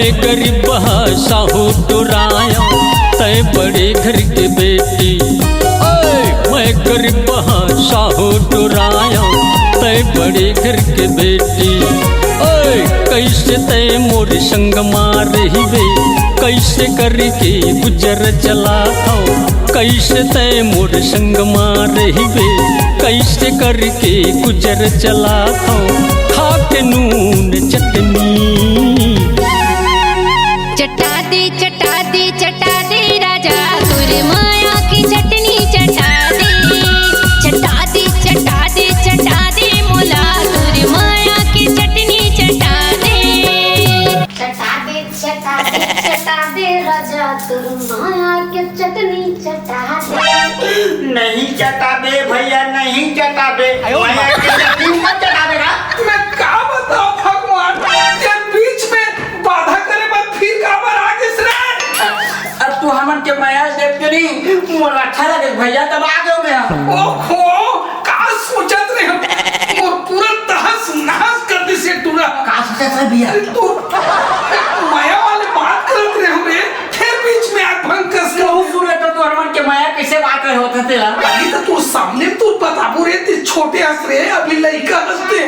मैं गरीब साहू टुराया तय बड़े घर के बेटी। मैं गरीब साहू टुराया तय बड़े घर के बेटी। कैसे तय मोर संग मार वे कैसे करके गुजर चला था। कैसे तय मोर संग मार वे कैसे करके गुजर चला था। खा के नून चटनी चटा दे राजा तुर माया की चटनी चटा दे मोला तुर माया की चटनी चटा दे राजा तुर माया की चटनी चटा दे। नहीं चटा दे भैया, नहीं चटा दे। माया की चटनी मत चटा देगा। मैं क्या बताऊं भगवान, ये बीच में बाधा करे मत, फिर काबर आगे से अब तू हमन के माया देख के नहीं मोर अच्छा लगे भैया, तब आ गए मैं। ओहो का सोचत रहे हम, और पूरा तहस नहस कर दे से टूरा। का सोचत रहे भैया तू माया वाले बात करत रहे हुए, फिर बीच में आग भंग कस तू सुन ले तो हमन के माया कैसे बात रहे होते तेरा। अभी तो तू सामने तू बताबू रे, ते छोटे हंस रहे अभी लड़का हंसते।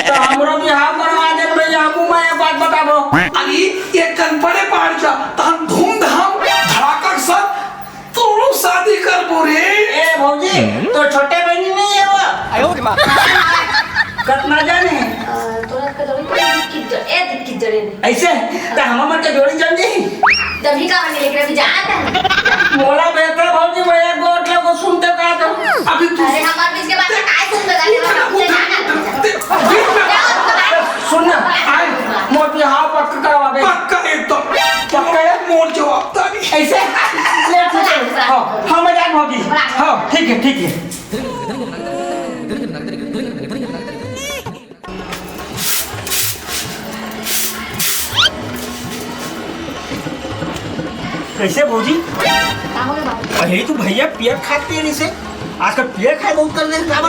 तो हमरो भी हाथ बनवा दे भैया, हमू माया बात बताबो। अरे ये कनपड़े पाड़ जा तहन धूमधाम धड़ाका के साथ तोरो शादी कर बोरे। ए भौजी तो छोटे बहनी नहीं है वो। आयो रे मां कितना जाने तोरा के जोड़ी की जड़े ऐसे तो हमन के जोड़ी चल जी तभी का बने, लेकिन अभी जाना था मोला बेहतर भौजी भैया गोट लोग सुनते का तो अभी तू अरे हमारे बीच के बात में काय सुन लगाने वाला मुझे सुन ना आई मोटी हां पक्का करवा दे। पक्का एकदम पक्का है, मोर जवाबदारी ऐसे ले ठीक है। हां हम मजाक भौजी। हां ठीक है ठीक है। कैसे भौजी? अरे तू भैया पियर खाते हैं इसे आजकल पियर खाए बहुत कर दे का।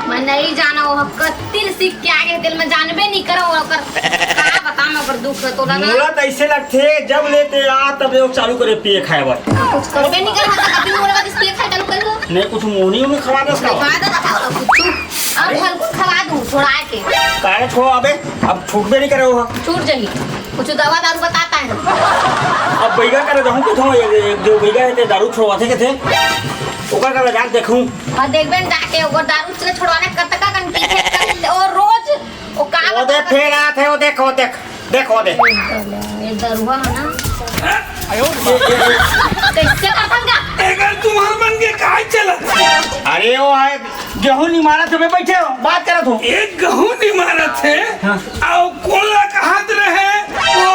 मैं नहीं जाना वो कत्तिल सीख के आगे दिल में जानबे नहीं करो ओकर का बता मैं ओकर दुख तो लगा। मोला तो ऐसे लगथे जब लेते आ तब वो चालू करे पिए खाए बात कुछ करबे नहीं कर सकता, कभी मोरा डिस्प्ले खाए चालू कर दो नहीं कुछ मोनी में खवा दस का खा दो बताओ कुछ अब हल्को खवा दूं थोड़ा के काहे छोड़ो अबे अब छूटबे नहीं करे हो। छूट जाही कुछ दवा दारू बताता है। अब बैगा करे रहूं कुछ एक जो बैगा है ते दारू छोड़वाथे के थे ओकर का जाके देखूं। और देखबे जाके ओकर दारू से छुड़वाने कतका घंटी है और रोज ओ का वो दे फेर आत है वो देखो देखो दे ये दरुआ है ना आयो कैसे करता का अगर तुम्हार मन के काय चलत। अरे वो है गेहूं इमारत में बैठे हो बात करत हो। एक गहूं इमारत है और कोला कहत रहे वो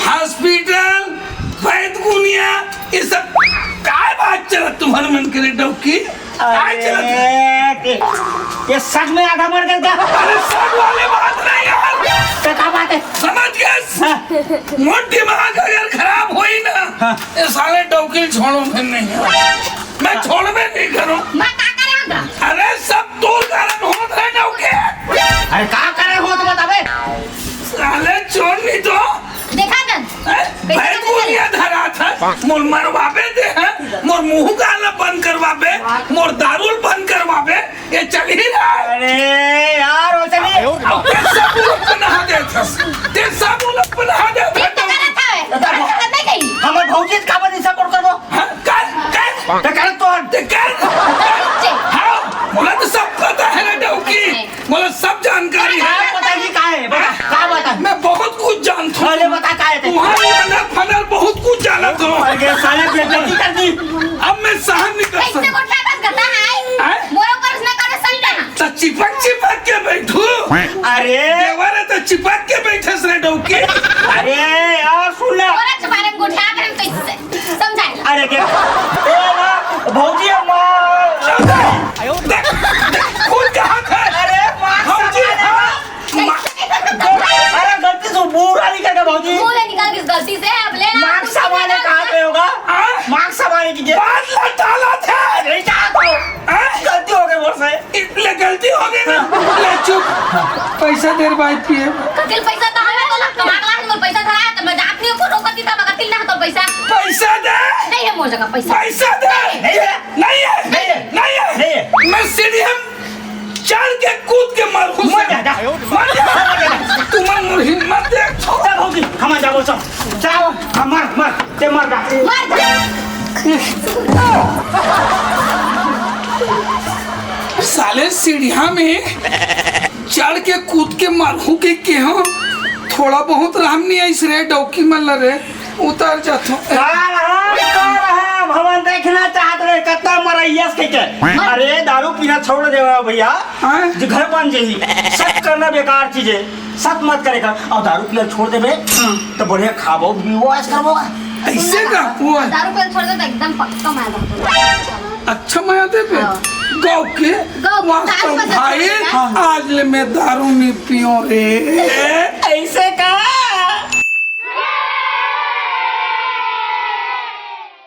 हॉस्पिटल वैद गुनिया ये सब काय बात चलत तुम्हार मन के डौकी काय चलत। अरे ये सच में आधा मर गया था। अरे सब वाले बात नहीं यार, तो क्या बात है समझ गए मोर दिमाग अगर खराब हुई ना ये साले डौकी छोड़ो फिर नहीं मैं छोड़बे नहीं करूं। मैं का करेगा अरे सब तोर कारण होत है डौकी। अरे का करे हो तो बताबे। साले छोड़ नहीं तो देखा जन भाई गोलियां धरा था मोर मरवाबे दे है मोर मुंह गाला बंद करवाबे मोर दारूल बंद करवाबे ये चल ही रहा है। अरे यार वो चलिए ते सब लोग बना दे था, ते सब लोग बना दे था। नहीं गई हमर भौजी का बनी सपोर्ट करबो कर तो कर तो हाँ मोला तो सब पता है ना डौकी, मोला सब जानकारी है। पता नहीं का है का बता मैं बहुत कुछ जानता हूँ। अरे बता का है तुम्हारे अंदर फनल बहुत कुछ जानता हूँ। अरे साले बेइज्जती कर दी। अब मैं सहन नहीं कर कैसे सकता। कोठा बस करता है हैं? मोरो पर ना करे सही ना तो चिपक के बैठू अरे देवर है तो चिपक के बैठे से डौकी। अरे यार सुन ले मोरा चबारे गोठा पर कैसे समझाए। अरे क्या ए ना भौजी अम्मा खुद कहाँ था? अरे मां भौजी, हाँ? अरे गलती से बुरा निकल गया भौजी। मुंह ले निकाल किस गलती से अब लेना मार्क्स सामाने कहाँ पे होगा मार्क्स सामाने कीजिए बात लटाला था। नहीं चाहता हूँ गलती हो गई मुझसे इतने गलती हो गई ना ले चुप पैसा देर बाद पिए कतिल पैसा तो हमें तो कमा कमा मोर पैसा धरा तो मैं जात नहीं कति त मगर तिल ना तो पैसा पैसा दे, नहीं है मोर जगह पैसा पैसा दे। नहीं है। नहीं है, नहीं है। नहीं है। नहीं है। मैं सीढ़ी हम चढ़ के कूद के मारू। मर जा, जा। मर जा। तुम्हारी मोर हिम्मत देख। जा भौजी, हम जाओ सब। जाओ, मर, ते मर जा। मर जा साले सीढ़िया में चढ़ के कूद के मारू के हो थोड़ा बहुत राम नहीं आई रे डौकी मल रे उतर जातो। का रहा भवन देखना चाहत रहे कत्ता मरैयस के अरे दारू पीना छोड़ देवा भैया। हाँ? जो घर बन जाई सब करना बेकार चीज है, सब मत करेगा। और दारू पीना छोड़ देबे तो बढ़िया खाबो पीबो ऐश करबो। ऐसे का हुआ? दारू पे छोड़ दे तो एकदम पक्का मार अच्छा माया दे पे हाँ। गाँव के गाँव के वास्तव दारू पे भाई छोड़ देगा। आज ले मैं दारू नहीं पियो रे।